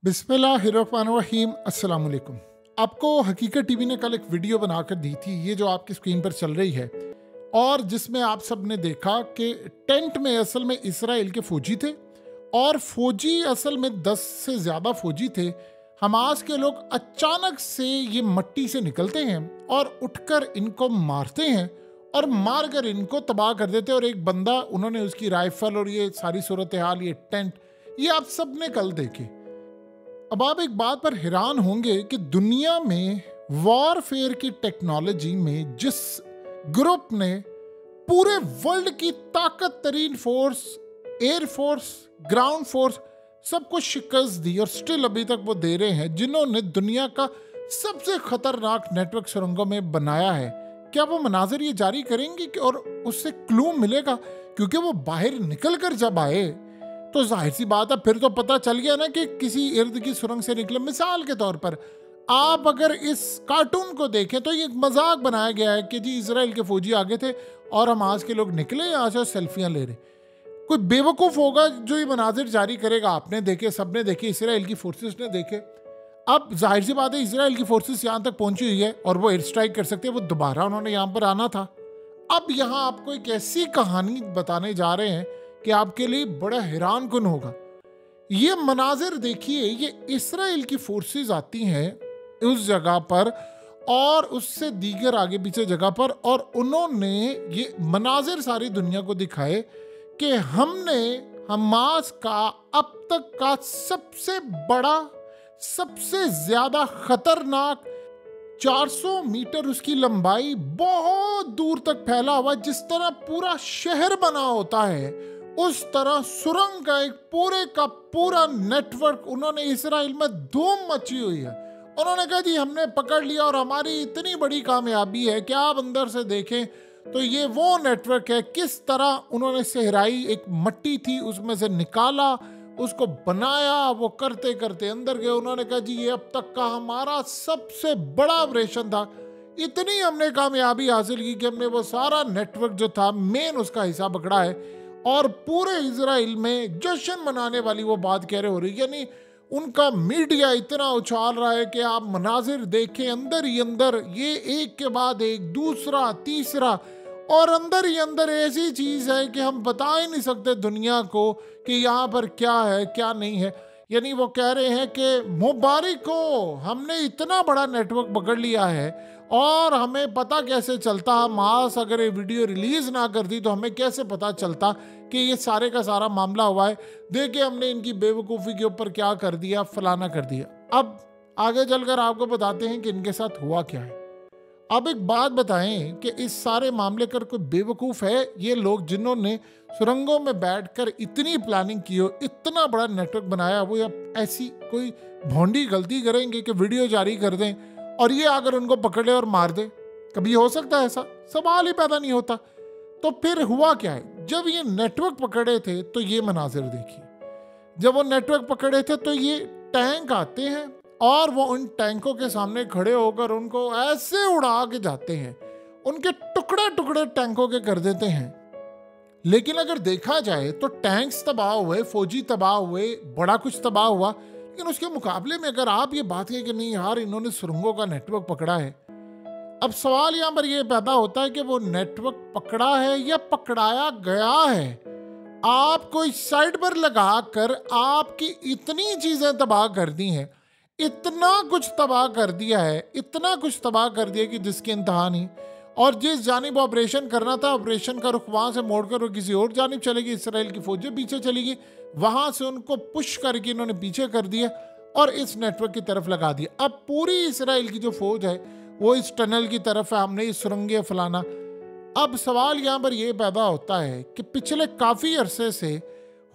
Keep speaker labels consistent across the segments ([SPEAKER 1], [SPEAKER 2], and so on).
[SPEAKER 1] बिस्मिल्लाहिर्रहमानिर्रहीम। अस्सलाम वालेकुम। आपको हकीकत टीवी ने कल एक वीडियो बनाकर दी थी, ये जो आपकी स्क्रीन पर चल रही है, और जिसमें आप सब ने देखा कि टेंट में असल में इसराइल के फौजी थे और फौजी असल में 10 से ज़्यादा फौजी थे। हमास के लोग अचानक से ये मट्टी से निकलते हैं और उठकर इनको मारते हैं और मार कर इनको तबाह कर देते हैं। और एक बंदा, उन्होंने उसकी राइफल और ये सारी सूरत हाल, ये टेंट, ये आप सब ने कल देखे। अब आप एक बात पर हैरान होंगे कि दुनिया में वॉरफेयर की टेक्नोलॉजी में जिस ग्रुप ने पूरे वर्ल्ड की ताकत तरीन force, air force, ground force, सब कुछ शिकस्त दी और स्टिल अभी तक वो दे रहे हैं, जिन्होंने दुनिया का सबसे खतरनाक नेटवर्क सुरंगों में बनाया है, क्या वो मनाजिर ये जारी करेंगे कि और उससे क्लू मिलेगा? क्योंकि वो बाहर निकल कर जब आए तो जाहिर सी बात है, फिर तो पता चल गया ना कि किसी इर्द की सुरंग से निकले। मिसाल के तौर पर आप अगर इस कार्टून को देखें तो ये एक मजाक बनाया गया है कि जी इजराइल के फौजी आगे थे और हमास के लोग निकले यहाँ से सेल्फियां ले रहे। कोई बेवकूफ़ होगा जो ये मनाजिर जारी करेगा। आपने देखे, सबने देखे, इसराइल की फोर्सेस ने देखे। अब जाहिर सी बात है, इसराइल की फोर्सेस यहाँ तक पहुंची हुई है और वो एयर स्ट्राइक कर सकते हैं। वो दोबारा उन्होंने यहाँ पर आना था। अब यहाँ आपको एक ऐसी कहानी बताने जा रहे हैं कि आपके लिए बड़ा हैरान कुन होगा। ये मनाजिर देखिए, ये इसराइल की फोर्सेस आती हैं उस जगह पर और उससे दीगर आगे पीछे जगह पर, और उन्होंने ये मनाजिर सारी दुनिया को दिखाए कि हमने हमास का अब तक का सबसे बड़ा, सबसे ज्यादा खतरनाक, 400 मीटर उसकी लंबाई, बहुत दूर तक फैला हुआ, जिस तरह पूरा शहर बना होता है उस तरह सुरंग का एक पूरे का पूरा नेटवर्क उन्होंने, इसराइल में धूम मची हुई है। उन्होंने कहा जी हमने पकड़ लिया और हमारी इतनी बड़ी कामयाबी है कि आप अंदर से देखें तो ये वो नेटवर्क है। किस तरह उन्होंने सहराई एक मट्टी थी उसमें से निकाला, उसको बनाया, वो करते करते अंदर गए। उन्होंने कहा जी ये अब तक का हमारा सबसे बड़ा ऑपरेशन था। इतनी हमने कामयाबी हासिल की कि हमने वो सारा नेटवर्क जो था मेन उसका हिस्सा पकड़ा है। और पूरे इजराइल में जश्न मनाने वाली वो बात कह रहे हो रही, यानी उनका मीडिया इतना उछाल रहा है कि आप मनाजिर देखें, अंदर ही अंदर ये एक के बाद एक, दूसरा, तीसरा, और अंदर ही अंदर ऐसी चीज है कि हम बता ही नहीं सकते दुनिया को कि यहाँ पर क्या है क्या नहीं है। यानी वो कह रहे हैं कि मुबारक हो, हमने इतना बड़ा नेटवर्क पकड़ लिया है और हमें पता कैसे चलता, हमास अगर ये वीडियो रिलीज ना करती तो हमें कैसे पता चलता कि ये सारे का सारा मामला हुआ है। देखिए हमने इनकी बेवकूफ़ी के ऊपर क्या कर दिया, फलाना कर दिया। अब आगे चलकर आपको बताते हैं कि इनके साथ हुआ क्या है। अब एक बात बताएं कि इस सारे मामले कर कोई बेवकूफ़ है ये लोग जिन्होंने सुरंगों में बैठकर इतनी प्लानिंग की हो, इतना बड़ा नेटवर्क बनाया, वो अब ऐसी कोई भोंडी गलती करेंगे कि वीडियो जारी कर दें और ये अगर उनको पकड़ ले और मार दे? कभी हो सकता है ऐसा? सवाल ही पैदा नहीं होता। तो फिर हुआ क्या है? जब ये नेटवर्क पकड़े थे तो ये मनाजिर देखिए। जब वो नेटवर्क पकड़े थे तो ये टैंक आते हैं और वो उन टैंकों के सामने खड़े होकर उनको ऐसे उड़ा के जाते हैं, उनके टुकड़े टुकड़े टैंकों के कर देते हैं। लेकिन अगर देखा जाए तो टैंक्स तबाह हुए, फौजी तबाह हुए, बड़ा कुछ तबाह हुआ, लेकिन उसके मुकाबले में अगर आप ये बात कहें कि नहीं यार इन्होंने सुरंगों का नेटवर्क पकड़ा है, अब सवाल यहाँ पर यह पैदा होता है कि वो नेटवर्क पकड़ा है या पकड़ाया गया है। आपको इस साइड पर लगाकर आपकी इतनी चीजें तबाह कर दी हैं, इतना कुछ तबाह कर दिया है, इतना कुछ तबाह कर दिया कि जिसकी इंतहा नहीं। और जिस जानिब ऑपरेशन करना था, ऑपरेशन का रुख वहां से मोड़कर वो किसी और जानिब चलेगी। इसराइल की फौजें पीछे चलेगी, वहां से उनको पुश करके इन्होंने पीछे कर दिया और इस नेटवर्क की तरफ लगा दिया। अब पूरी इसराइल की जो फौज है वो इस टनल की तरफ है, हमने इस सुरंगे फलाना। अब सवाल यहाँ पर यह पैदा होता है कि पिछले काफी अरसे से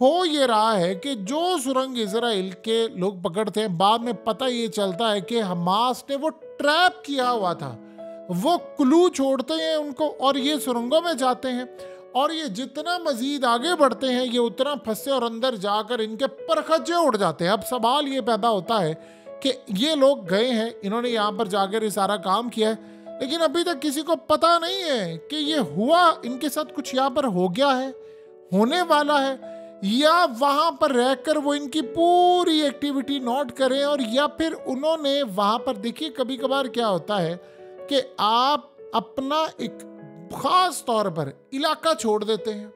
[SPEAKER 1] हो ये रहा है कि जो सुरंग इसराइल के लोग पकड़ते हैं, बाद में पता ये चलता है कि हमास ने वो ट्रैप किया हुआ था, वो क्लू छोड़ते हैं उनको और ये सुरंगों में जाते हैं। और ये जितना मजीद आगे बढ़ते हैं ये उतना फंसे और अंदर जाकर इनके परखच्चे उड़ जाते हैं। अब सवाल ये पैदा होता है कि ये लोग गए हैं, इन्होंने यहाँ पर जाकर ये सारा काम किया है, लेकिन अभी तक किसी को पता नहीं है कि ये हुआ, इनके साथ कुछ यहाँ पर हो गया है, होने वाला है, या वहां पर रहकर वो इनकी पूरी एक्टिविटी नोट करें, और या फिर उन्होंने वहां पर, देखिए कभी कभार क्या होता है कि आप अपना एक खास तौर पर इलाका छोड़ देते हैं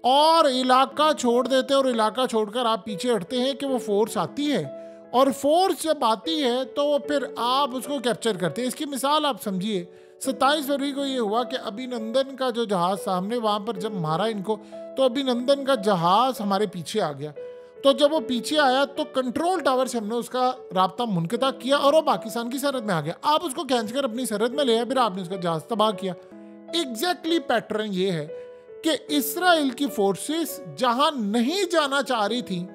[SPEAKER 1] और इलाका छोड़कर आप पीछे हटते हैं कि वो फोर्स आती है, और फोर्स जब आती है तो फिर आप उसको कैप्चर करते हैं। इसकी मिसाल आप समझिए, 27 फरवरी को ये हुआ कि अभिनंदन का जो जहाज सामने वहां पर जब मारा इनको, तो अभिनंदन का जहाज हमारे पीछे आ गया। तो जब वो पीछे आया तो कंट्रोल टावर से हमने उसका राब्ता मुनक़ता किया और वो पाकिस्तान की सरहद में आ गया। आप उसको खींचकर अपनी सरहद में ले आए, फिर आपने उसका जहाज तबाह किया। एग्जैक्टली पैटर्न ये है कि इस्राइल की फोर्सेस जहां नहीं जाना चाह रही थी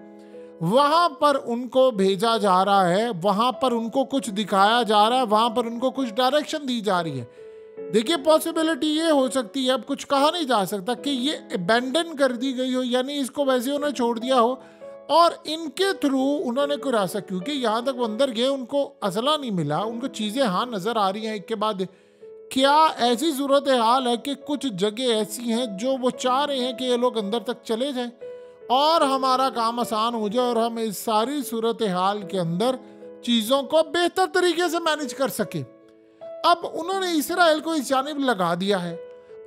[SPEAKER 1] वहां पर उनको भेजा जा रहा है, वहां पर उनको कुछ दिखाया जा रहा है, वहां पर उनको कुछ डायरेक्शन दी जा रही है। देखिए पॉसिबिलिटी ये हो सकती है, अब कुछ कहा नहीं जा सकता, कि ये अबैंडन कर दी गई हो, यानी इसको वैसे उन्होंने छोड़ दिया हो और इनके थ्रू उन्होंने कोई रास्ता, क्योंकि यहाँ तक वो अंदर गए उनको असला नहीं मिला, उनको चीज़ें हाँ नज़र आ रही हैं एक के बाद। क्या ऐसी सूरत हाल है कि कुछ जगह ऐसी हैं जो वो चाह रहे हैं कि ये लोग अंदर तक चले जाएं और हमारा काम आसान हो जाए और हम इस सारी सूरत हाल के अंदर चीज़ों को बेहतर तरीके से मैनेज कर सके। अब उन्होंने इस्राइल को इस जानिब लगा दिया है।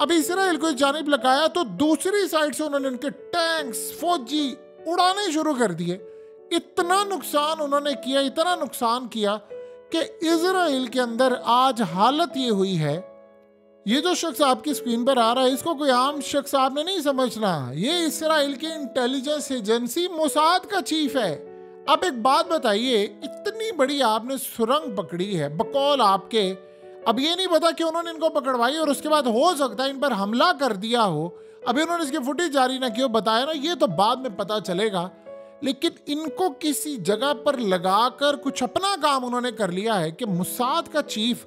[SPEAKER 1] अब इस्राइल को इस जानिब लगाया तो दूसरी साइड से उन्होंने उनके टैंक्स, फौजी उड़ाने शुरू कर दिए। इतना नुकसान उन्होंने किया, इतना नुकसान किया कि इजराइल के अंदर आज हालत ये हुई है। ये जो शख्स आपकी स्क्रीन पर आ रहा है, इसको कोई आम शख्स आपने नहीं समझना, ये इस्राइल की इंटेलिजेंस एजेंसी मोसाद का चीफ है। अब एक बात बताइए, इतनी बड़ी आपने सुरंग पकड़ी है बकौल आपके, अब ये नहीं पता कि उन्होंने इनको पकड़वाई और उसके बाद हो सकता है इन पर हमला कर दिया हो। अभी उन्होंने इसकी फुटेज जारी ना की हो, बताया ना, ये तो बाद में पता चलेगा। लेकिन इनको किसी जगह पर लगाकर कुछ अपना काम उन्होंने कर लिया है कि मोसाद का चीफ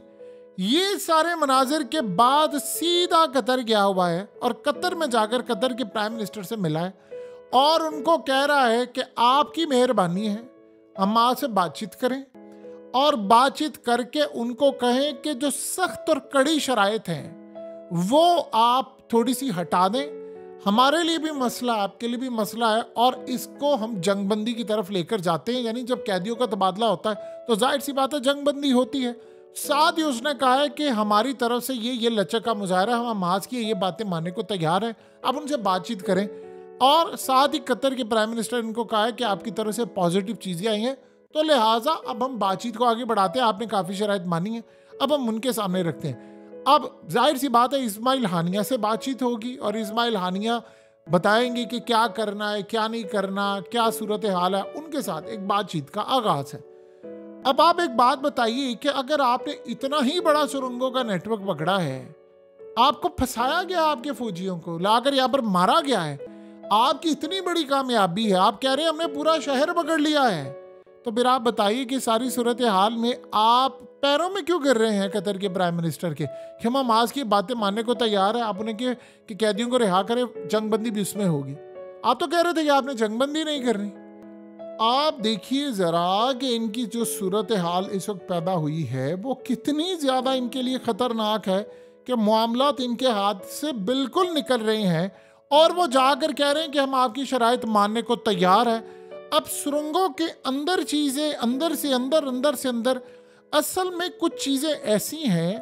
[SPEAKER 1] ये सारे मनाजिर के बाद सीधा कतर गया हुआ है और कतर में जाकर कतर के प्राइम मिनिस्टर से मिला है और उनको कह रहा है कि आपकी मेहरबानी है, हम आपसे बातचीत करें और बातचीत करके उनको कहें कि जो सख्त और कड़ी शराइत हैं वो आप थोड़ी सी हटा दें। हमारे लिए भी मसला, आपके लिए भी मसला है और इसको हम जंगबंदी की तरफ लेकर जाते हैं। यानी जब कैदियों का तबादला होता है तो जाहिर सी बात है जंगबंदी होती है। साथ ही उसने कहा है कि हमारी तरफ से ये लचक का मुजाहरा, हम हमास की ये बातें मानने को तैयार हैं, आप उनसे बातचीत करें। और साथ ही कतर के प्राइम मिनिस्टर इनको कहा है कि आपकी तरफ से पॉजिटिव चीज़ें आई हैं, तो लिहाजा अब हम बातचीत को आगे बढ़ाते हैं। आपने काफ़ी शराइत मानी है, अब हम उनके सामने रखते हैं। अब जाहिर सी बात है इस्माइल हानिया से बातचीत होगी और इस्माइल हानिया बताएंगे कि क्या करना है, क्या नहीं करना, क्या सूरत हाल है। उनके साथ एक बातचीत का आगाज है। अब आप एक बात बताइए कि अगर आपने इतना ही बड़ा सुरंगों का नेटवर्क पकड़ा है, आपको फंसाया गया, आपके फौजियों को लाकर यहाँ पर मारा गया है, आपकी इतनी बड़ी कामयाबी है, आप कह रहे हैं हमने पूरा शहर पकड़ लिया है, तो फिर आप बताइए कि सारी सूरत हाल में आप पैरों में क्यों गिर रहे हैं कतर के प्राइम मिनिस्टर के कि हम हमास की बातें मानने को तैयार है। आप उन्हें कि कैदियों को रिहा करें, जंगबंदी भी उसमें होगी। आप तो कह रहे थे कि आपने जंगबंदी नहीं करनी। आप देखिए ज़रा कि इनकी जो सूरत हाल इस वक्त पैदा हुई है वो कितनी ज़्यादा इनके लिए ख़तरनाक है कि मामलात इनके हाथ से बिल्कुल निकल रहे हैं और वो जाकर कह रहे हैं कि हम आपकी शराइत मानने को तैयार है। अब सुरंगों के अंदर चीज़ें, अंदर से अंदर असल में कुछ चीज़ें ऐसी हैं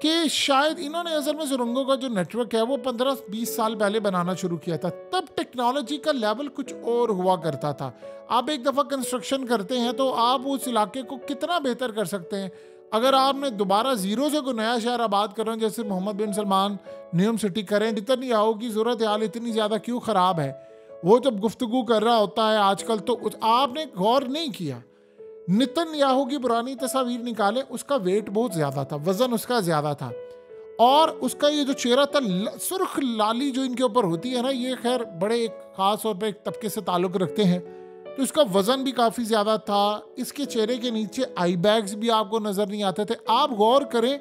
[SPEAKER 1] कि शायद इन्होंने असल में सुरंगों का जो नेटवर्क है वो 15-20 साल पहले बनाना शुरू किया था। तब टेक्नोलॉजी का लेवल कुछ और हुआ करता था। आप एक दफ़ा कंस्ट्रक्शन करते हैं तो आप उस इलाके को कितना बेहतर कर सकते हैं। अगर आपने दोबारा ज़ीरो से कोई नया शहर आबाद करें, जैसे मोहम्मद बिन सलमान न्यूम सिटी करें, नेतन्याहू की सूरत हाल इतनी ज़्यादा क्यों ख़राब है, वो जब गुफ्तगू कर रहा होता है आजकल, तो आपने गौर नहीं किया। नेतन्याहू की पुरानी तस्वीर निकाले, उसका वेट बहुत ज़्यादा था, वज़न उसका ज़्यादा था और उसका ये जो चेहरा था, सुर्ख लाली जो इनके ऊपर होती है ना, ये खैर बड़े एक ख़ास तौर पर एक तबके से ताल्लुक़ रखते हैं, तो इसका वज़न भी काफ़ी ज़्यादा था। इसके चेहरे के नीचे आई बैग्स भी आपको नज़र नहीं आते थे। आप गौर करें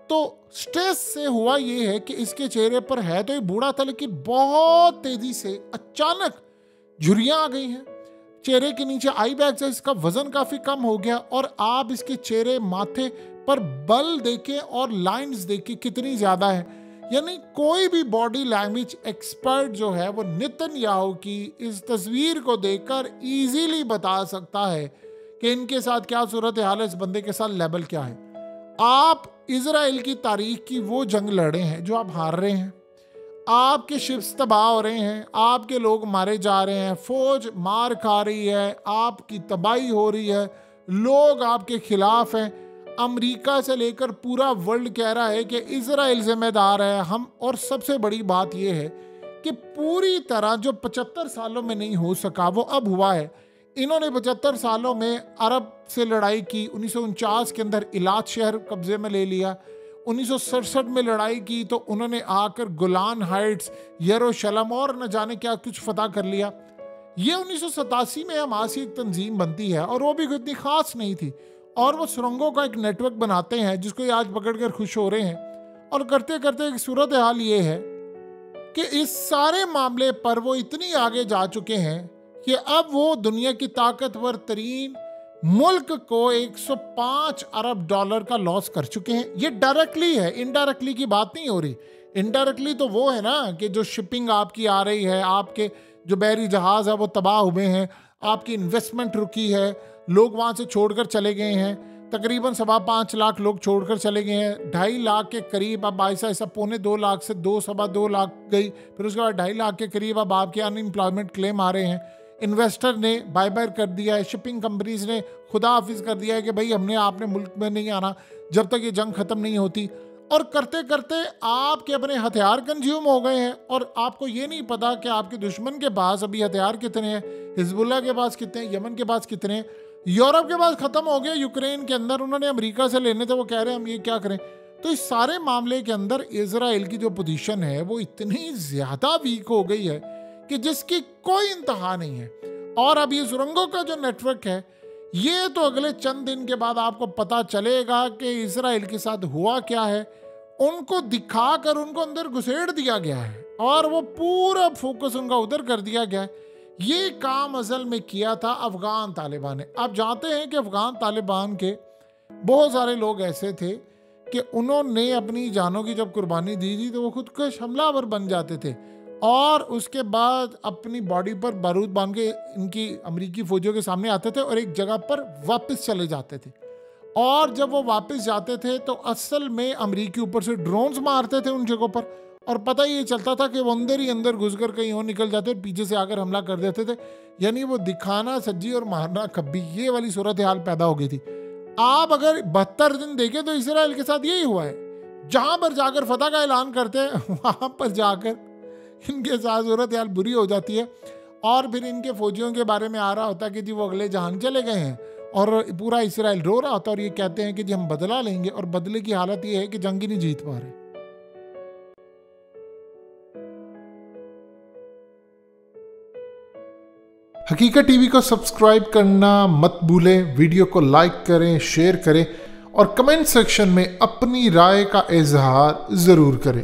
[SPEAKER 1] तो स्ट्रेस से हुआ ये है कि इसके चेहरे पर है तो ये बूढ़ा था, लेकिन बहुत तेज़ी से अचानक झुर्रियाँ आ गई हैं चेहरे के नीचे, आई बैग से इसका वजन काफी कम हो गया और आप इसके चेहरे, माथे पर बल देखें और लाइंस देखें कितनी ज्यादा है। यानी कोई भी बॉडी लैंग्वेज एक्सपर्ट जो है वो नेतन्याहू की इस तस्वीर को देखकर इजीली बता सकता है कि इनके साथ क्या सूरत हाल है, इस बंदे के साथ लेवल क्या है। आप इजराइल की तारीख की वो जंग लड़े हैं जो आप हार रहे हैं, आपके शिप्स तबाह हो रहे हैं, आपके लोग मारे जा रहे हैं, फौज मार खा रही है, आपकी तबाही हो रही है, लोग आपके खिलाफ हैं। अमेरिका से लेकर पूरा वर्ल्ड कह रहा है कि इजराइल जिम्मेदार है हम। और सबसे बड़ी बात यह है कि पूरी तरह जो 75 सालों में नहीं हो सका वो अब हुआ है। इन्होंने 75 सालों में अरब से लड़ाई की, 1949 के अंदर इलात शहर कब्जे में ले लिया, 1967 में लड़ाई की तो उन्होंने आकर गोलान हाइट्स, यरूशलेम और न जाने क्या कुछ फतह कर लिया। ये 1987 में हमास की एक तंजीम बनती है और वो भी इतनी खास नहीं थी, और वो सुरंगों का एक नेटवर्क बनाते हैं जिसको ये आज पकड़ कर खुश हो रहे हैं। और करते करते एक सूरत हाल ये है कि इस सारे मामले पर वो इतनी आगे जा चुके हैं कि अब वो दुनिया की ताकतवर तरीन मुल्क को 105 अरब डॉलर का लॉस कर चुके हैं। ये डायरेक्टली है, इनडायरेक्टली की बात नहीं हो रही। इनडायरेक्टली तो वो है ना कि जो शिपिंग आपकी आ रही है, आपके जो बहरी जहाज है वो तबाह हुए हैं, आपकी इन्वेस्टमेंट रुकी है, लोग वहाँ से छोड़कर चले गए हैं, तकरीबन 5.25 लाख लोग छोड़कर चले गए हैं, 2.5 लाख के करीब अब ऐसा 2.25 लाख से 2.25 लाख गई, फिर उसके बाद 2.5 लाख के करीब अब आपके अनएम्प्लॉयमेंट क्लेम आ रहे हैं। इन्वेस्टर ने बाय बाय कर दिया है, शिपिंग कंपनीज ने खुदा हाफिज कर दिया है कि भाई हमने आपने मुल्क में नहीं आना जब तक ये जंग ख़त्म नहीं होती। और करते करते आपके अपने हथियार कंज्यूम हो गए हैं और आपको ये नहीं पता कि आपके दुश्मन के पास अभी हथियार कितने हैं, हिजबुल्लाह के पास कितने हैं, यमन के पास कितने हैं, यूरोप के पास ख़त्म हो गए, यूक्रेन के अंदर उन्होंने अमेरिका से लेने थे, वो कह रहे हैं हम ये क्या करें। तो इस सारे मामले के अंदर इजराइल की जो पोजीशन है वो इतनी ज़्यादा वीक हो गई है कि जिसकी कोई इंतहा नहीं है। और अब ये सुरंगों का जो नेटवर्क है ये तो अगले चंद दिन के बाद आपको पता चलेगा कि इजराइल के साथ हुआ क्या है। उनको दिखाकर उनको अंदर घुसेड़ दिया गया है और वो पूरा फोकस उनका उधर कर दिया गया है। ये काम असल में किया था अफगान तालिबान ने। आप जानते हैं कि अफगान तालिबान के बहुत सारे लोग ऐसे थे कि उन्होंने अपनी जानों की जब कुर्बानी दी थी तो वो खुदकश हमलावर बन जाते थे और उसके बाद अपनी बॉडी पर बारूद बांध के इनकी अमेरिकी फौजियों के सामने आते थे और एक जगह पर वापस चले जाते थे। और जब वो वापस जाते थे तो असल में अमेरिकी ऊपर से ड्रोन्स मारते थे उन जगहों पर और पता ही ये चलता था कि वो अंदर ही अंदर घुसकर कहीं और निकल जाते और पीछे से आकर हमला कर देते थे। यानी वो दिखाना सज्जी और मारना खब्बी, ये वाली सूरत हाल पैदा हो गई थी। आप अगर 72 दिन देखें तो इसराइल के साथ यही हुआ है। जहाँ पर जाकर फतह का ऐलान करते हैं वहाँ पर जाकर इनके साथ सूरत हाल बुरी हो जाती है और फिर इनके फौजियों के बारे में आ रहा होता है कि जी वो अगले जहान चले गए हैं और पूरा इसराइल रो रहा होता है और ये कहते हैं कि जी हम बदला लेंगे और बदले की हालत ये है कि जंग ही नहीं जीत पा रहे। हकीकत टीवी को सब्सक्राइब करना मत भूलें, वीडियो को लाइक करें, शेयर करें और कमेंट सेक्शन में अपनी राय का इजहार ज़रूर करें।